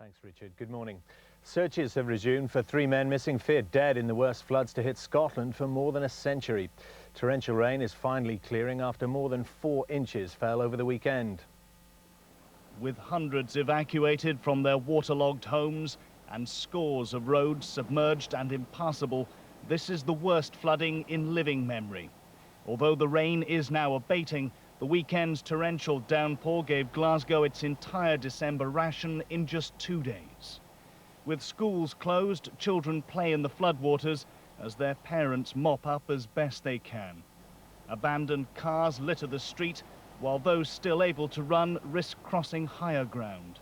Thanks, Richard. Good morning. Searches have resumed for 3 men missing, feared dead in the worst floods to hit Scotland for more than a century. Torrential rain is finally clearing after more than 4 inches fell over the weekend. With hundreds evacuated from their waterlogged homes and scores of roads submerged and impassable, this is the worst flooding in living memory. Although the rain is now abating, the weekend's torrential downpour gave Glasgow its entire December ration in just 2 days. With schools closed, children play in the floodwaters as their parents mop up as best they can. Abandoned cars litter the street, while those still able to run risk crossing higher ground.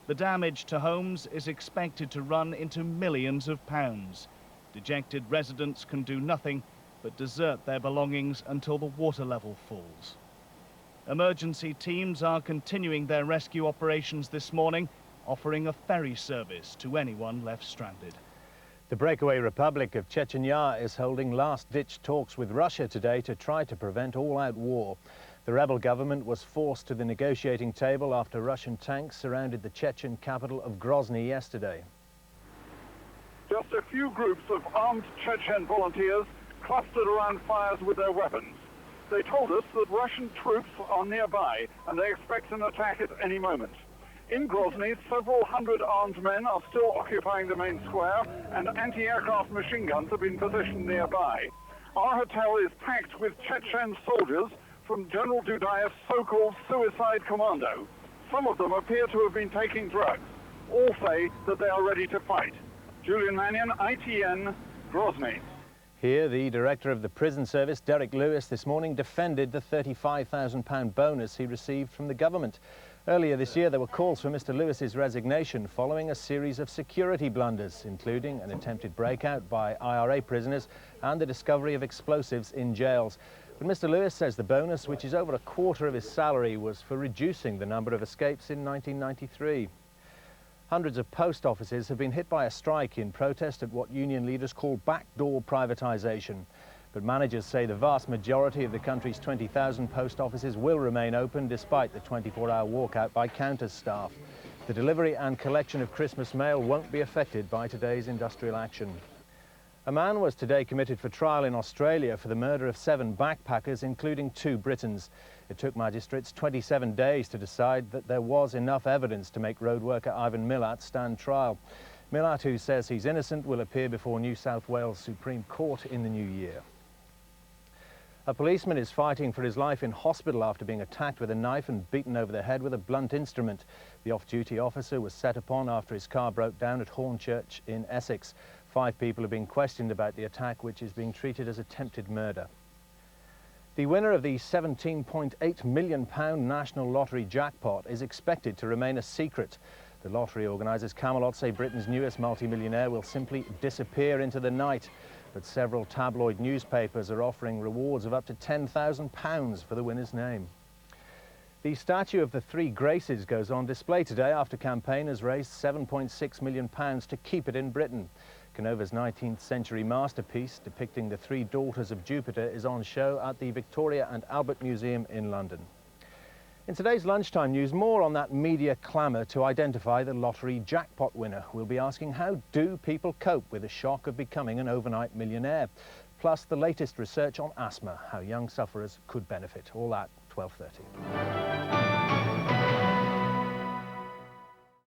The damage to homes is expected to run into millions of pounds. Dejected residents can do nothing but desert their belongings until the water level falls. Emergency teams are continuing their rescue operations this morning, offering a ferry service to anyone left stranded. The breakaway Republic of Chechnya is holding last-ditch talks with Russia today to try to prevent all-out war. The rebel government was forced to the negotiating table after Russian tanks surrounded the Chechen capital of Grozny yesterday. Just a few groups of armed Chechen volunteers clustered around fires with their weapons. They told us that Russian troops are nearby and they expect an attack at any moment. In Grozny, several hundred armed men are still occupying the main square and anti-aircraft machine guns have been positioned nearby. Our hotel is packed with Chechen soldiers from General Dudayev's so-called suicide commando. Some of them appear to have been taking drugs. All say that they are ready to fight. Julian Mannion, ITN, Grozny. Here, the director of the prison service, Derek Lewis, this morning defended the £35,000 bonus he received from the government. Earlier this year, there were calls for Mr. Lewis's resignation following a series of security blunders, including an attempted breakout by IRA prisoners and the discovery of explosives in jails. But Mr. Lewis says the bonus, which is over a quarter of his salary, was for reducing the number of escapes in 1993. Hundreds of post offices have been hit by a strike in protest at what union leaders call backdoor privatisation. But managers say the vast majority of the country's 20,000 post offices will remain open despite the 24-hour walkout by Counters staff. The delivery and collection of Christmas mail won't be affected by today's industrial action. A man was today committed for trial in Australia for the murder of 7 backpackers, including 2 Britons. It took magistrates 27 days to decide that there was enough evidence to make road worker Ivan Milat stand trial. Milat, who says he's innocent, will appear before New South Wales Supreme Court in the new year. A policeman is fighting for his life in hospital after being attacked with a knife and beaten over the head with a blunt instrument. The off-duty officer was set upon after his car broke down at Hornchurch in Essex. 5 people are being questioned about the attack, which is being treated as attempted murder. The winner of the £17.8 million National Lottery jackpot is expected to remain a secret. The lottery organisers Camelot say Britain's newest multimillionaire will simply disappear into the night. But several tabloid newspapers are offering rewards of up to £10,000 for the winner's name. The statue of the 3 Graces goes on display today after campaigners raised £7.6 million to keep it in Britain. Canova's 19th century masterpiece depicting the 3 daughters of Jupiter is on show at the Victoria and Albert Museum in London. In today's lunchtime news, more on that media clamour to identify the lottery jackpot winner. We'll be asking, how do people cope with the shock of becoming an overnight millionaire? Plus the latest research on asthma, how young sufferers could benefit. All that 12:30.